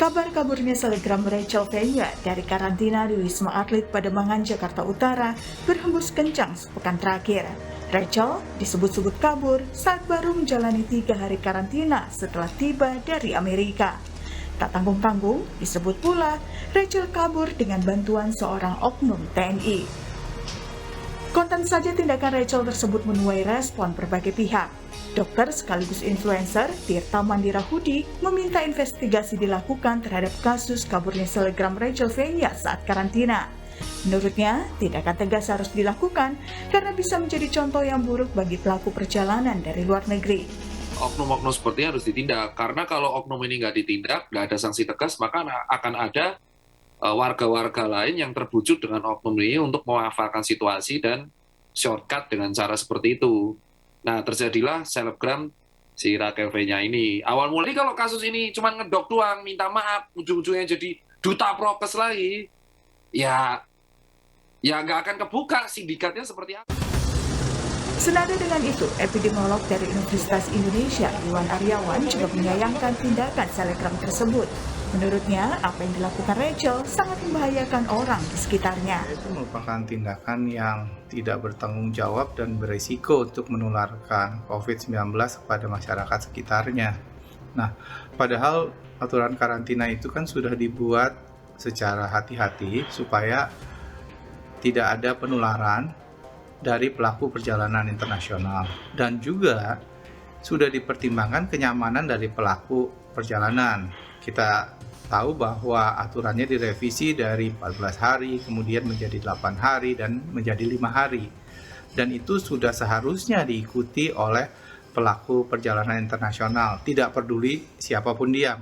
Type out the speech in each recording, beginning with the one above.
Kabar kaburnya selebgram Rachel Fenya dari karantina di Wisma Atlet Pademangan, Jakarta Utara berhembus kencang sepekan terakhir. Rachel disebut-sebut kabur saat baru menjalani 3 hari karantina setelah tiba dari Amerika. Tak tanggung-tanggung, disebut pula Rachel kabur dengan bantuan seorang oknum TNI. Konten saja tindakan Rachel tersebut menuai respon berbagai pihak. Dokter sekaligus influencer Tirta Mandira Hudi meminta investigasi dilakukan terhadap kasus kaburnya selebgram Rachel Fenya saat karantina. Menurutnya, tindakan tegas harus dilakukan karena bisa menjadi contoh yang buruk bagi pelaku perjalanan dari luar negeri. Oknum-oknum seperti ini harus ditindak, karena kalau oknum ini nggak ditindak, nggak ada sanksi tegas, maka akan ada warga-warga lain yang terbujuk dengan oknum ini untuk memanfaatkan situasi dan shortcut dengan cara seperti itu. Nah, terjadilah selebgram si Rachel Fenya ini. Awal mulai kalau kasus ini cuma ngedok doang, minta maaf, ujung-ujungnya jadi duta prokes lagi, ya nggak akan kebuka sindikatnya seperti apa. Senada dengan itu, epidemiolog dari Universitas Indonesia, Iwan Aryawan, juga menyayangkan tindakan selebgram tersebut. Menurutnya, apa yang dilakukan Rachel sangat membahayakan orang di sekitarnya. Itu merupakan tindakan yang tidak bertanggung jawab dan berisiko untuk menularkan COVID-19 kepada masyarakat sekitarnya. Nah, padahal aturan karantina itu kan sudah dibuat secara hati-hati supaya tidak ada penularan dari pelaku perjalanan internasional, dan juga sudah dipertimbangkan kenyamanan dari pelaku perjalanan. Kita tahu bahwa aturannya direvisi dari 14 hari kemudian menjadi 8 hari dan menjadi 5 hari, dan itu sudah seharusnya diikuti oleh pelaku perjalanan internasional, tidak peduli siapapun dia.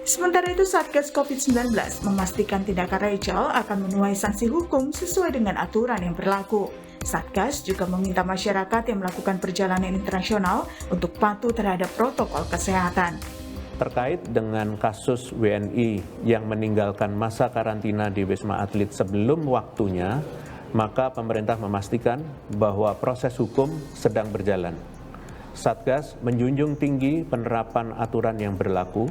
Sementara itu, Satgas COVID-19 memastikan tindakan Rachel akan menuai sanksi hukum sesuai dengan aturan yang berlaku. Satgas juga meminta masyarakat yang melakukan perjalanan internasional untuk patuh terhadap protokol kesehatan. Terkait dengan kasus WNI yang meninggalkan masa karantina di Wisma Atlet sebelum waktunya, maka pemerintah memastikan bahwa proses hukum sedang berjalan. Satgas menjunjung tinggi penerapan aturan yang berlaku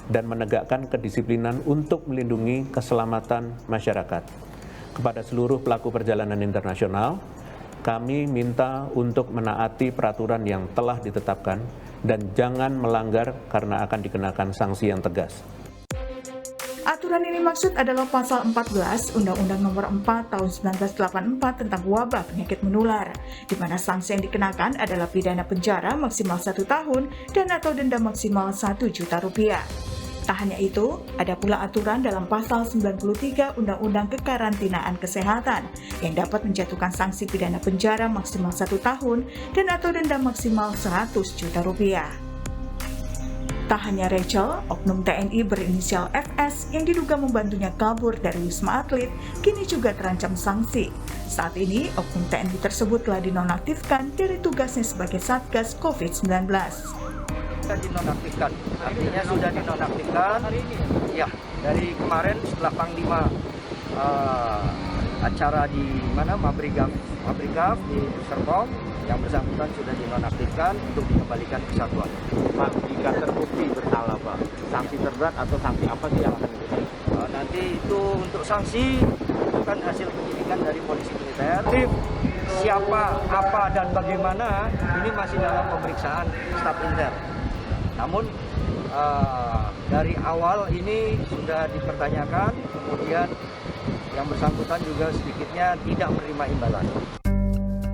dan menegakkan kedisiplinan untuk melindungi keselamatan masyarakat. Kepada seluruh pelaku perjalanan internasional, kami minta untuk menaati peraturan yang telah ditetapkan dan jangan melanggar karena akan dikenakan sanksi yang tegas. Aturan ini maksud adalah pasal 14 Undang-Undang Nomor 4 Tahun 1984 tentang wabah penyakit menular, di mana sanksi yang dikenakan adalah pidana penjara maksimal 1 tahun dan atau denda maksimal 1 juta rupiah. Tak hanya itu, ada pula aturan dalam pasal 93 Undang-Undang Kekarantinaan Kesehatan yang dapat menjatuhkan sanksi pidana penjara maksimal 1 tahun dan atau denda maksimal 100 juta rupiah. Tak hanya Rachel, oknum TNI berinisial FS yang diduga membantunya kabur dari Wisma Atlet kini juga terancam sanksi. Saat ini, oknum TNI tersebut telah dinonaktifkan dari tugasnya sebagai Satgas COVID-19. Sudah dinonaktifkan, artinya sudah dinonaktifkan. Ya, dari kemarin setelah Panglima acara di mana Mabrigaf di Serpong, yang bersangkutan sudah dinonaktifkan untuk dikembalikan ke satuan. Pak, jika terbukti bersalah, Pak, sanksi terberat atau sanksi apa sih yang akan diberikan? Nanti itu untuk sanksi itu kan hasil penyidikan dari polisi militer. Siapa, apa, dan bagaimana ini masih dalam pemeriksaan staf intel. Namun dari awal ini sudah dipertanyakan, kemudian yang bersangkutan juga sedikitnya tidak menerima imbalan.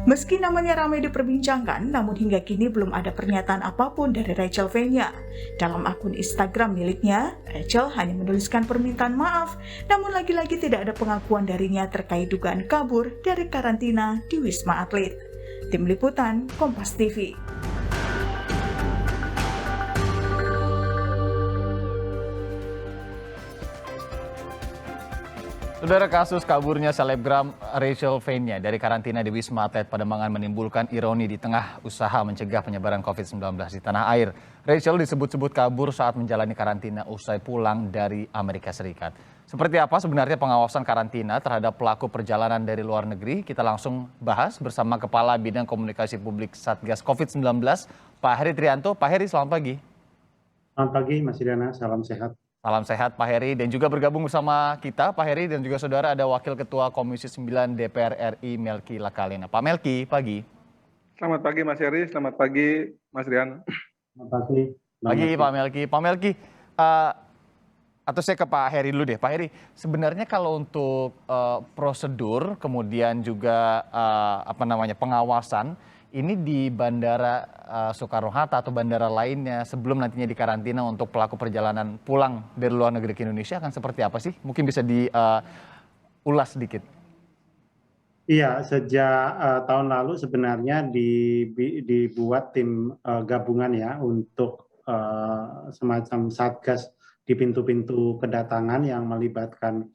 Meski namanya ramai diperbincangkan, namun hingga kini belum ada pernyataan apapun dari Rachel Fenya. Dalam akun Instagram miliknya, Rachel hanya menuliskan permintaan maaf, namun lagi-lagi tidak ada pengakuan darinya terkait dugaan kabur dari karantina di Wisma Atlet. Tim Liputan, Kompas TV. Saudara, kasus kaburnya selebgram Rachel Fenya dari karantina di Wisma Atlet Pademangan menimbulkan ironi di tengah usaha mencegah penyebaran COVID-19 di tanah air. Rachel disebut-sebut kabur saat menjalani karantina usai pulang dari Amerika Serikat. Seperti apa sebenarnya pengawasan karantina terhadap pelaku perjalanan dari luar negeri? Kita langsung bahas bersama Kepala Bidang Komunikasi Publik Satgas COVID-19, Pak Heri Trianto. Pak Heri, selamat pagi. Selamat pagi Mas Riana, salam sehat. Salam sehat Pak Heri, dan juga bergabung bersama kita Pak Heri dan juga saudara ada Wakil Ketua Komisi 9 DPR RI Melki Lakalena. Pak Melki, pagi. Selamat pagi Mas Heri, selamat pagi Mas Rian. Selamat pagi. Pagi Pak Melki. Pak Melki, atau saya ke Pak Heri dulu deh. Pak Heri, sebenarnya kalau untuk prosedur kemudian juga pengawasan ini di Bandara Soekarno-Hatta atau bandara lainnya sebelum nantinya dikarantina untuk pelaku perjalanan pulang dari luar negeri ke Indonesia akan seperti apa sih? Mungkin bisa diulas sedikit. Iya, sejak tahun lalu sebenarnya dibuat tim gabungan ya untuk semacam satgas di pintu-pintu kedatangan yang melibatkan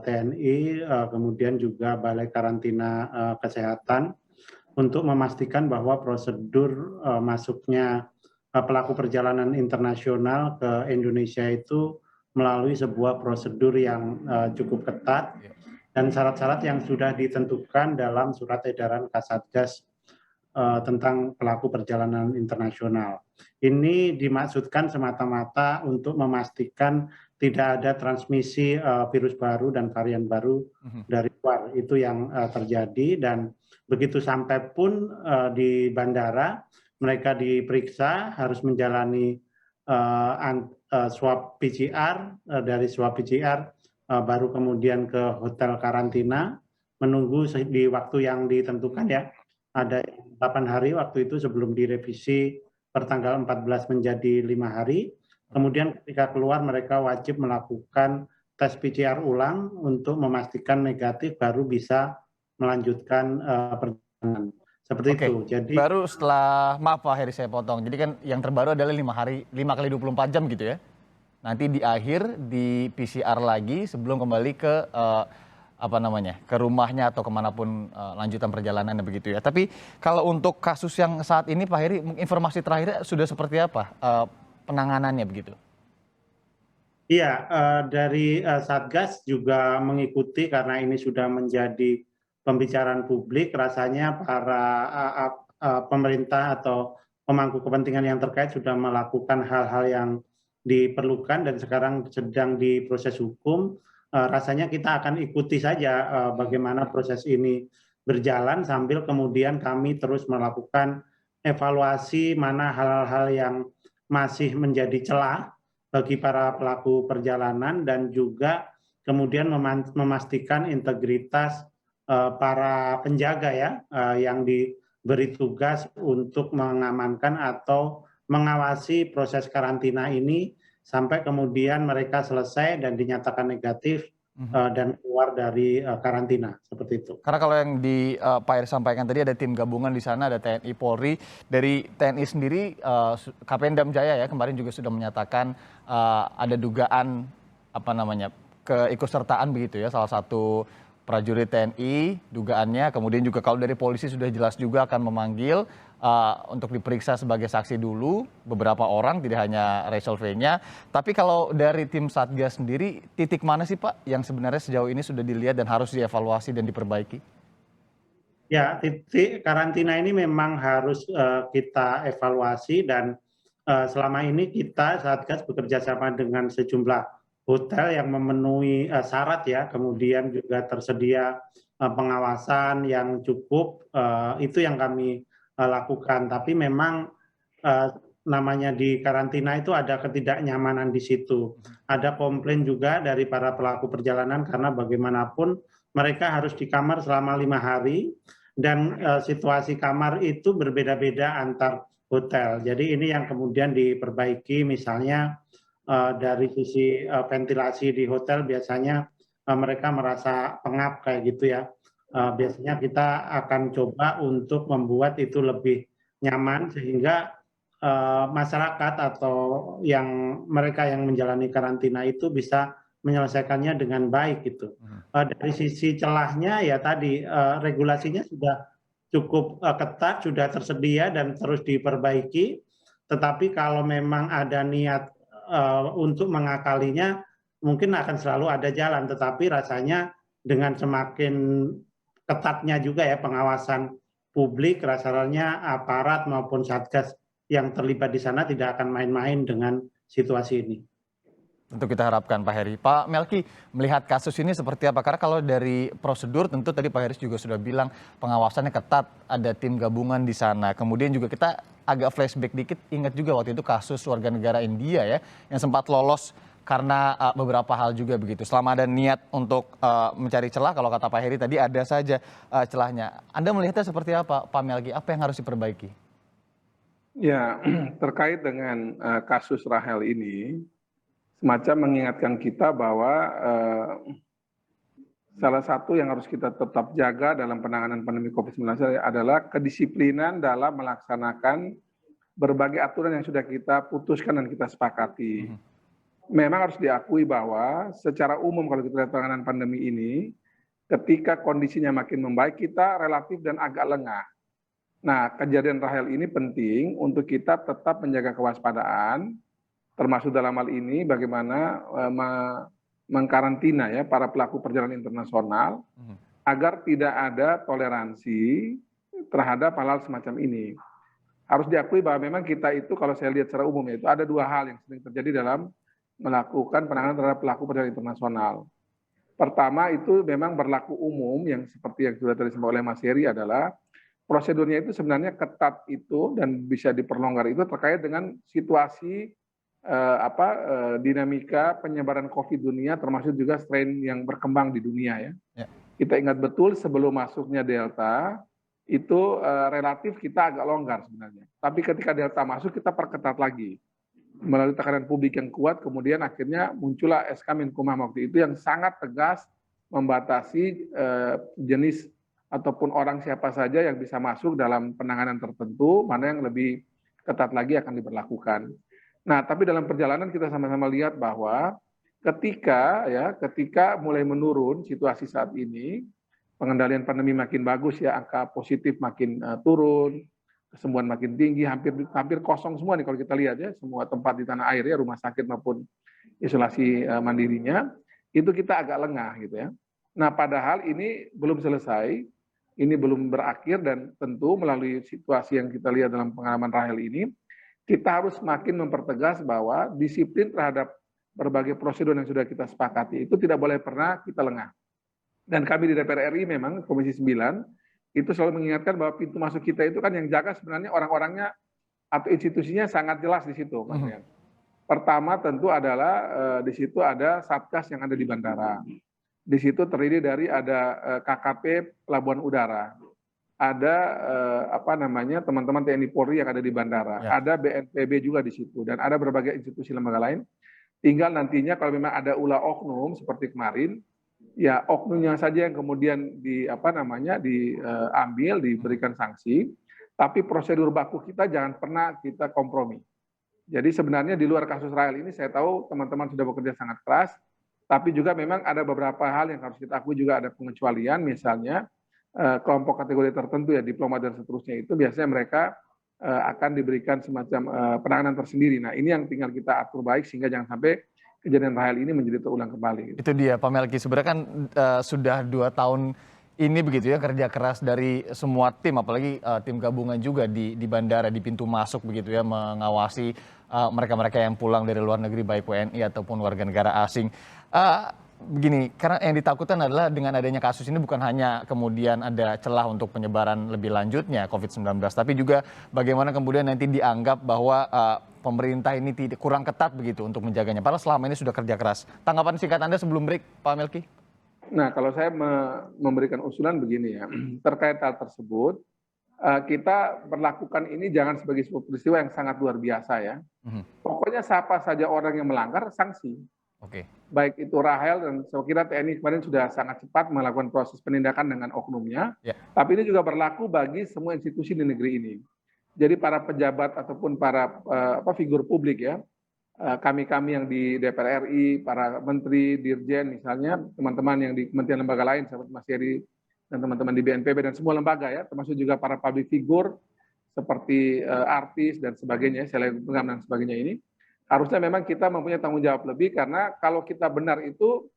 TNI, kemudian juga Balai Karantina Kesehatan untuk memastikan bahwa prosedur masuknya pelaku perjalanan internasional ke Indonesia itu melalui sebuah prosedur yang cukup ketat dan syarat-syarat yang sudah ditentukan dalam surat edaran Kasatgas tentang pelaku perjalanan internasional. Ini dimaksudkan semata-mata untuk memastikan tidak ada transmisi virus baru dan varian baru dari luar. Itu yang terjadi, dan begitu sampai pun di bandara, mereka diperiksa harus menjalani swab PCR, dari swab PCR baru kemudian ke hotel karantina, menunggu di waktu yang ditentukan ya. Ada 8 hari waktu itu sebelum direvisi pertanggal 14 menjadi 5 hari. Kemudian ketika keluar mereka wajib melakukan tes PCR ulang untuk memastikan negatif baru bisa melanjutkan perjalanan. Seperti itu. Jadi baru setelah, maaf Pak Heri saya potong. Jadi kan yang terbaru adalah 5 kali 24 jam gitu ya. Nanti di akhir di PCR lagi sebelum kembali ke ke rumahnya atau kemanapun lanjutan perjalanan begitu ya. Tapi kalau untuk kasus yang saat ini Pak Heri, informasi terakhir sudah seperti apa penanganannya begitu? Iya, dari Satgas juga mengikuti karena ini sudah menjadi pembicaraan publik. Rasanya para pemerintah atau pemangku kepentingan yang terkait sudah melakukan hal-hal yang diperlukan dan sekarang sedang diproses hukum. Rasanya kita akan ikuti saja bagaimana proses ini berjalan sambil kemudian kami terus melakukan evaluasi mana hal-hal yang masih menjadi celah bagi para pelaku perjalanan dan juga kemudian memastikan integritas para penjaga ya yang diberi tugas untuk mengamankan atau mengawasi proses karantina ini sampai kemudian mereka selesai dan dinyatakan negatif dan keluar dari karantina, seperti itu. Karena kalau yang Pak Heri sampaikan tadi ada tim gabungan di sana, ada TNI, Polri. Dari TNI sendiri, Kapendam Jaya ya kemarin juga sudah menyatakan ada dugaan keikutsertaan begitu ya, salah satu prajurit TNI dugaannya. Kemudian juga kalau dari polisi sudah jelas juga akan memanggil untuk diperiksa sebagai saksi dulu beberapa orang, tidak hanya Rachel V-nya. Tapi kalau dari tim Satgas sendiri, titik mana sih Pak yang sebenarnya sejauh ini sudah dilihat dan harus dievaluasi dan diperbaiki? Ya, titik karantina ini memang harus kita evaluasi dan selama ini kita Satgas bekerja sama dengan sejumlah hotel yang memenuhi syarat ya, kemudian juga tersedia pengawasan yang cukup, itu yang kami lakukan. Tapi memang namanya di karantina itu ada ketidaknyamanan di situ. Ada komplain juga dari para pelaku perjalanan karena bagaimanapun mereka harus di kamar selama 5 hari dan situasi kamar itu berbeda-beda antar hotel. Jadi ini yang kemudian diperbaiki, misalnya dari sisi ventilasi di hotel biasanya mereka merasa pengap kayak gitu ya. Biasanya kita akan coba untuk membuat itu lebih nyaman sehingga masyarakat atau mereka yang menjalani karantina itu bisa menyelesaikannya dengan baik gitu. Dari sisi celahnya ya tadi regulasinya sudah cukup ketat, sudah tersedia dan terus diperbaiki. Tetapi kalau memang ada niat untuk mengakalinya, mungkin akan selalu ada jalan. Tetapi rasanya dengan semakin ketatnya juga ya pengawasan publik, rasanya aparat maupun Satgas yang terlibat di sana tidak akan main-main dengan situasi ini. Tentu kita harapkan Pak Heri. Pak Melki, melihat kasus ini seperti apa? Karena kalau dari prosedur tentu tadi Pak Heri juga sudah bilang pengawasannya ketat, ada tim gabungan di sana. Kemudian juga kita agak flashback dikit, ingat juga waktu itu kasus warga negara India ya, yang sempat lolos karena beberapa hal juga begitu. Selama ada niat untuk mencari celah, kalau kata Pak Heri tadi ada saja celahnya. Anda melihatnya seperti apa Pak Melki? Apa yang harus diperbaiki? Ya, terkait dengan kasus Rahel ini, semacam mengingatkan kita bahwa salah satu yang harus kita tetap jaga dalam penanganan pandemi COVID-19 adalah kedisiplinan dalam melaksanakan berbagai aturan yang sudah kita putuskan dan kita sepakati. Memang harus diakui bahwa secara umum kalau kita lihat penanganan pandemi ini, ketika kondisinya makin membaik, kita relatif dan agak lengah. Nah, kejadian Rahel ini penting untuk kita tetap menjaga kewaspadaan, termasuk dalam hal ini bagaimana mengkarantina ya para pelaku perjalanan internasional agar tidak ada toleransi terhadap hal-hal semacam ini. Harus diakui bahwa memang kita itu kalau saya lihat secara umum itu ada dua hal yang sering terjadi dalam melakukan penanganan terhadap pelaku perjalanan internasional. Pertama itu memang berlaku umum yang seperti yang sudah tadi disampaikan oleh Mas Heri adalah prosedurnya itu sebenarnya ketat itu dan bisa diperlonggar itu terkait dengan situasi dinamika penyebaran COVID dunia termasuk juga strain yang berkembang di dunia ya. Kita ingat betul sebelum masuknya Delta itu relatif kita agak longgar sebenarnya. Tapi ketika Delta masuk kita perketat lagi melalui tekanan publik yang kuat, kemudian akhirnya muncullah SK Menkumham waktu itu yang sangat tegas membatasi jenis ataupun orang siapa saja yang bisa masuk dalam penanganan tertentu, mana yang lebih ketat lagi akan diberlakukan. Nah, tapi dalam perjalanan kita sama-sama lihat bahwa ketika mulai menurun situasi saat ini, pengendalian pandemi makin bagus ya, angka positif makin turun, kesembuhan makin tinggi, hampir kosong semua nih kalau kita lihat ya, semua tempat di tanah air ya, rumah sakit maupun isolasi mandirinya, itu kita agak lengah gitu ya. Nah, padahal ini belum selesai, ini belum berakhir dan tentu melalui situasi yang kita lihat dalam pengalaman Rahel ini, kita harus makin mempertegas bahwa disiplin terhadap berbagai prosedur yang sudah kita sepakati itu tidak boleh pernah kita lengah. Dan kami di DPR RI memang Komisi 9 itu selalu mengingatkan bahwa pintu masuk kita itu kan yang jaga sebenarnya orang-orangnya atau institusinya sangat jelas di situ. Pertama tentu adalah di situ ada Satgas yang ada di bandara. Di situ terdiri dari ada KKP Pelabuhan Udara. Ada teman-teman TNI Polri yang ada di bandara, ada BNPB juga di situ, dan ada berbagai institusi lembaga lain. Tinggal nantinya kalau memang ada ulah oknum seperti kemarin, ya oknumnya saja yang kemudian diambil, diberikan sanksi. Tapi prosedur baku kita jangan pernah kita kompromi. Jadi sebenarnya di luar kasus Rahel ini saya tahu teman-teman sudah bekerja sangat keras, tapi juga memang ada beberapa hal yang harus kita akui juga ada pengecualian, misalnya kelompok kategori tertentu ya diplomat dan seterusnya itu biasanya mereka akan diberikan semacam penanganan tersendiri. Nah ini yang tinggal kita atur baik sehingga jangan sampai kejadian Rahel ini menjadi terulang kembali. Itu dia Pak Melki, sebenarnya kan sudah 2 tahun ini begitu ya kerja keras dari semua tim, apalagi tim gabungan juga di bandara, di pintu masuk begitu ya, mengawasi mereka-mereka yang pulang dari luar negeri baik WNI ataupun warga negara asing. Begini, karena yang ditakutkan adalah dengan adanya kasus ini bukan hanya kemudian ada celah untuk penyebaran lebih lanjutnya COVID-19, tapi juga bagaimana kemudian nanti dianggap bahwa pemerintah ini kurang ketat begitu untuk menjaganya. Padahal selama ini sudah kerja keras. Tanggapan singkat Anda sebelum break, Pak Melki? Nah, kalau saya memberikan usulan begini ya, terkait hal tersebut, kita berlakukan ini jangan sebagai sebuah peristiwa yang sangat luar biasa ya. Pokoknya siapa saja orang yang melanggar, sanksi. Baik itu Rahel dan saya kira TNI kemarin sudah sangat cepat melakukan proses penindakan dengan oknumnya. Tapi ini juga berlaku bagi semua institusi di negeri ini. Jadi para pejabat ataupun para figur publik ya, kami-kami yang di DPR RI, para menteri, dirjen misalnya, teman-teman yang di kementerian lembaga lain seperti Mas Heri dan teman-teman di BNPB dan semua lembaga ya, termasuk juga para public figure seperti artis dan sebagainya, selebgram dan sebagainya ini. Harusnya memang kita mempunyai tanggung jawab lebih karena kalau kita benar itu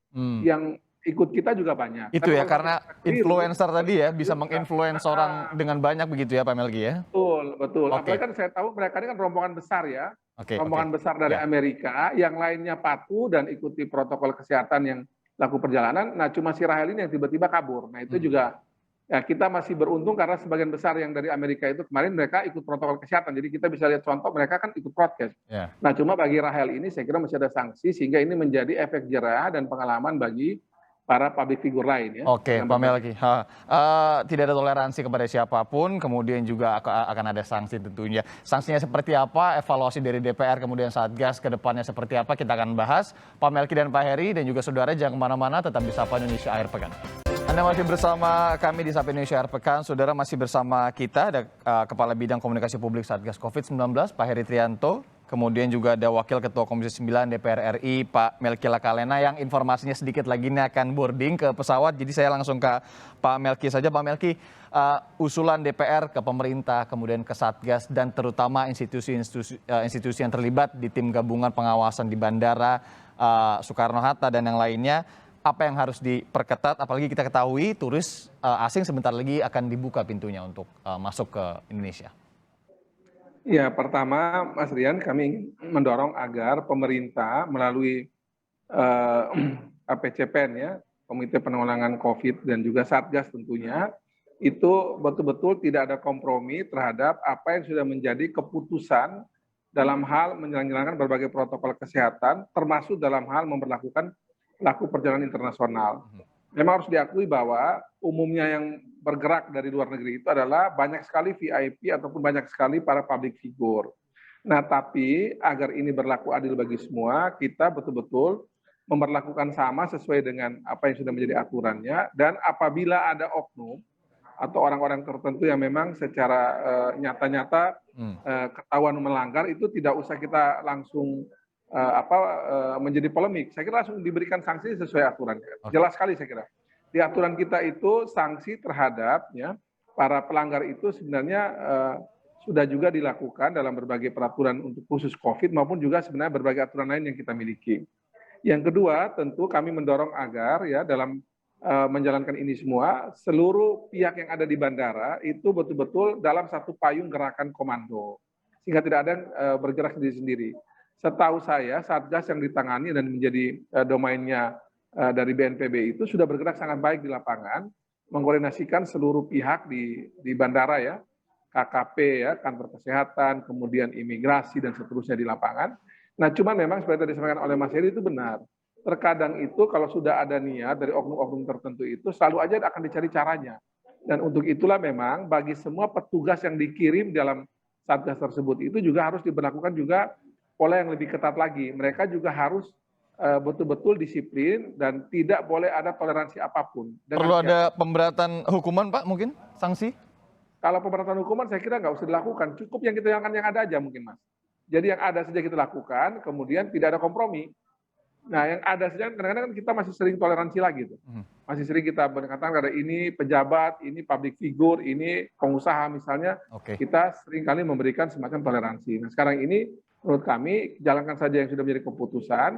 yang ikut kita juga banyak. Itu ya, karena influencer tadi ya bisa menginfluence orang dengan banyak begitu ya Pak Melki ya? Betul. Apalagi kan saya tahu mereka ini kan rombongan besar ya. Oke, rombongan oke. besar dari Ya. Amerika, yang lainnya patuh dan ikuti protokol kesehatan yang laku perjalanan. Nah, cuma si Rahel ini yang tiba-tiba kabur. Nah, itu juga ya kita masih beruntung karena sebagian besar yang dari Amerika itu kemarin mereka ikut protokol kesehatan. Jadi kita bisa lihat contoh mereka kan ikut prokes. Ya. Nah, cuma bagi Rahel ini saya kira masih ada sanksi sehingga ini menjadi efek jerah dan pengalaman bagi para public figure lain ya. Oke, Yang Pak Melki. Tidak ada toleransi kepada siapapun, kemudian juga akan ada sanksi tentunya. Sanksinya seperti apa, evaluasi dari DPR, kemudian Satgas ke depannya seperti apa, kita akan bahas. Pak Melki dan Pak Heri, dan juga saudara jangan kemana-mana, tetap di Sapa Indonesia Akhir Pekan. Anda masih bersama kami di Sapa Indonesia Akhir Pekan. Saudara, masih bersama kita, ada Kepala Bidang Komunikasi Publik Satgas COVID-19, Pak Heri Trianto. Kemudian juga ada Wakil Ketua Komisi 9 DPR RI, Pak Melki Lakalena, yang informasinya sedikit lagi ini akan boarding ke pesawat. Jadi saya langsung ke Pak Melki saja. Pak Melki, usulan DPR ke pemerintah, kemudian ke Satgas, dan terutama institusi yang terlibat di tim gabungan pengawasan di Bandara Soekarno-Hatta dan yang lainnya, apa yang harus diperketat? Apalagi kita ketahui turis asing sebentar lagi akan dibuka pintunya untuk masuk ke Indonesia. Ya, pertama Mas Rian, kami mendorong agar pemerintah melalui KPCPEN ya, Komite Penanggulangan COVID dan juga Satgas tentunya, itu betul-betul tidak ada kompromi terhadap apa yang sudah menjadi keputusan dalam hal menjalankan berbagai protokol kesehatan, termasuk dalam hal memperlakukan pelaku perjalanan internasional. Memang harus diakui bahwa umumnya yang bergerak dari luar negeri itu adalah banyak sekali VIP ataupun banyak sekali para public figure. Nah, tapi agar ini berlaku adil bagi semua, kita betul-betul memperlakukan sama sesuai dengan apa yang sudah menjadi aturannya, dan apabila ada oknum atau orang-orang tertentu yang memang secara nyata-nyata ketahuan melanggar, itu tidak usah kita langsung menjadi polemik. Saya kira langsung diberikan sanksi sesuai aturannya. Jelas sekali saya kira. Di aturan kita itu sanksi terhadap ya para pelanggar itu sebenarnya sudah juga dilakukan dalam berbagai peraturan untuk khusus COVID maupun juga sebenarnya berbagai aturan lain yang kita miliki. Yang kedua, tentu kami mendorong agar ya dalam menjalankan ini semua, seluruh pihak yang ada di bandara itu betul-betul dalam satu payung gerakan komando, sehingga tidak ada yang bergerak sendiri-sendiri. Setahu saya, Satgas yang ditangani dan menjadi domainnya dari BNPB itu sudah bergerak sangat baik di lapangan, mengkoordinasikan seluruh pihak di bandara ya, KKP ya, kantor kesehatan, kemudian imigrasi dan seterusnya di lapangan. Nah, cuma memang seperti tadi disampaikan oleh Mas Heri itu benar. Terkadang itu kalau sudah ada niat dari oknum-oknum tertentu itu selalu aja akan dicari caranya. Dan untuk itulah memang bagi semua petugas yang dikirim dalam Satgas tersebut itu juga harus diberlakukan juga pola yang lebih ketat lagi. Mereka juga harus betul-betul disiplin dan tidak boleh ada toleransi apapun. Perlu ada pemberatan hukuman, Pak, mungkin? Sanksi? Kalau pemberatan hukuman saya kira nggak usah dilakukan. Cukup yang kita yang ada aja mungkin, Mas. Jadi yang ada saja kita lakukan, kemudian tidak ada kompromi. Nah, yang ada saja kadang-kadang kita masih sering toleransi lagi tuh. Masih sering kita berkata ada ini pejabat, ini public figure, ini pengusaha misalnya. Kita sering kali memberikan semacam toleransi. Nah, sekarang ini menurut kami jalankan saja yang sudah menjadi keputusan,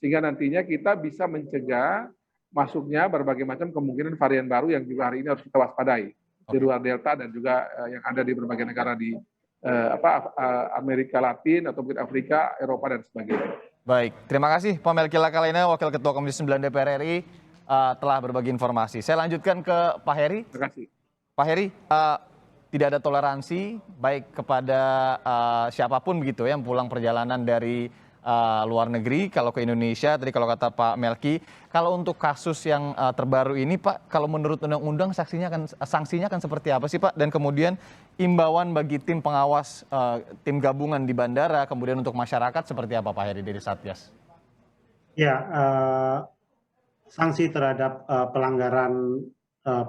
sehingga nantinya kita bisa mencegah masuknya berbagai macam kemungkinan varian baru yang juga hari ini harus kita waspadai di luar Delta dan juga yang ada di berbagai negara di Amerika Latin atau mungkin Afrika, Eropa dan sebagainya. Baik, terima kasih Pak Melki Lakalena, Wakil Ketua Komisi 9 DPR RI telah berbagi informasi. Saya lanjutkan ke Pak Heri. Terima kasih. Pak Heri, tidak ada toleransi baik kepada siapapun begitu ya yang pulang perjalanan dari luar negeri kalau ke Indonesia. Tadi kalau kata Pak Melki, kalau untuk kasus yang terbaru ini Pak, kalau menurut undang-undang sanksinya akan seperti apa sih Pak? Dan kemudian imbauan bagi tim pengawas, tim gabungan di bandara, kemudian untuk masyarakat seperti apa Pak Heri dari Satgas? Ya, sanksi terhadap pelanggaran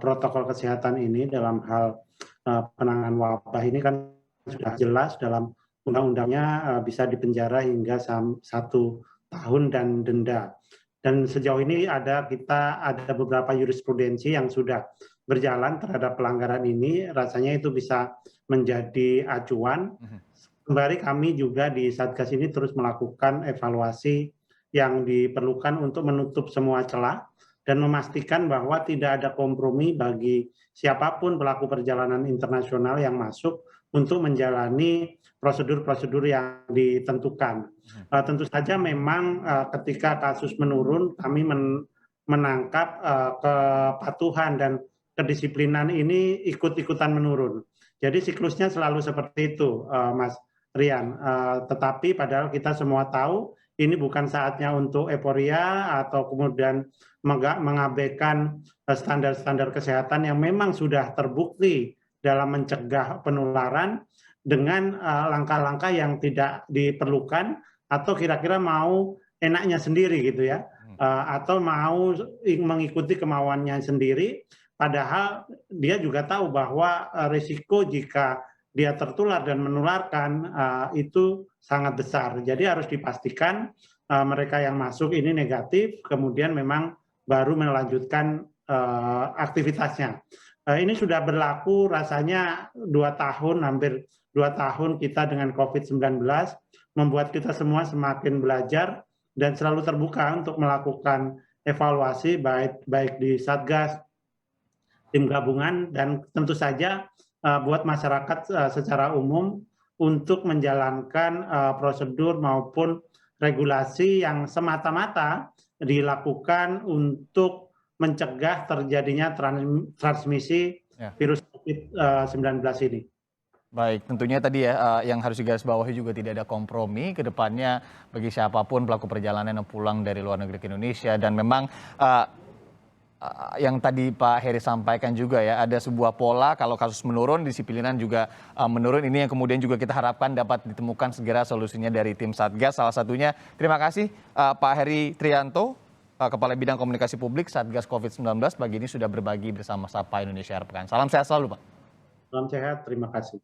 protokol kesehatan ini dalam hal penanganan wabah ini kan sudah jelas dalam undang-undangnya, bisa dipenjara hingga 1 tahun dan denda. Dan sejauh ini kita ada beberapa jurisprudensi yang sudah berjalan terhadap pelanggaran ini, rasanya itu bisa menjadi acuan. Sembari kami juga di Satgas ini terus melakukan evaluasi yang diperlukan untuk menutup semua celah dan memastikan bahwa tidak ada kompromi bagi siapapun pelaku perjalanan internasional yang masuk untuk menjalani prosedur-prosedur yang ditentukan. Tentu saja memang ketika kasus menurun, kami menangkap kepatuhan dan kedisiplinan ini ikut-ikutan menurun. Jadi siklusnya selalu seperti itu, Mas Rian. Tetapi padahal kita semua tahu ini bukan saatnya untuk euforia atau kemudian mengabaikan standar-standar kesehatan yang memang sudah terbukti dalam mencegah penularan dengan langkah-langkah yang tidak diperlukan atau kira-kira mau enaknya sendiri gitu ya, atau mau mengikuti kemauannya sendiri, padahal dia juga tahu bahwa risiko jika dia tertular dan menularkan itu sangat besar. Jadi harus dipastikan mereka yang masuk ini negatif, kemudian memang baru melanjutkan aktivitasnya. Ini sudah berlaku rasanya 2 tahun, hampir 2 tahun kita dengan COVID-19, membuat kita semua semakin belajar dan selalu terbuka untuk melakukan evaluasi baik di Satgas, tim gabungan, dan tentu saja buat masyarakat secara umum untuk menjalankan prosedur maupun regulasi yang semata-mata dilakukan untuk mencegah terjadinya transmisi virus COVID-19 ini. Baik, tentunya tadi ya yang harus digarisbawahi juga tidak ada kompromi ke depannya bagi siapapun pelaku perjalanan yang pulang dari luar negeri ke Indonesia, dan memang yang tadi Pak Heri sampaikan juga ya, ada sebuah pola kalau kasus menurun, disiplinan juga menurun. Ini yang kemudian juga kita harapkan dapat ditemukan segera solusinya dari tim Satgas. Salah satunya, terima kasih Pak Heri Trianto, Kepala Bidang Komunikasi Publik Satgas COVID-19, pagi ini sudah berbagi bersama Sapa Indonesia Akhir Pekan. Salam sehat selalu Pak. Salam sehat, terima kasih.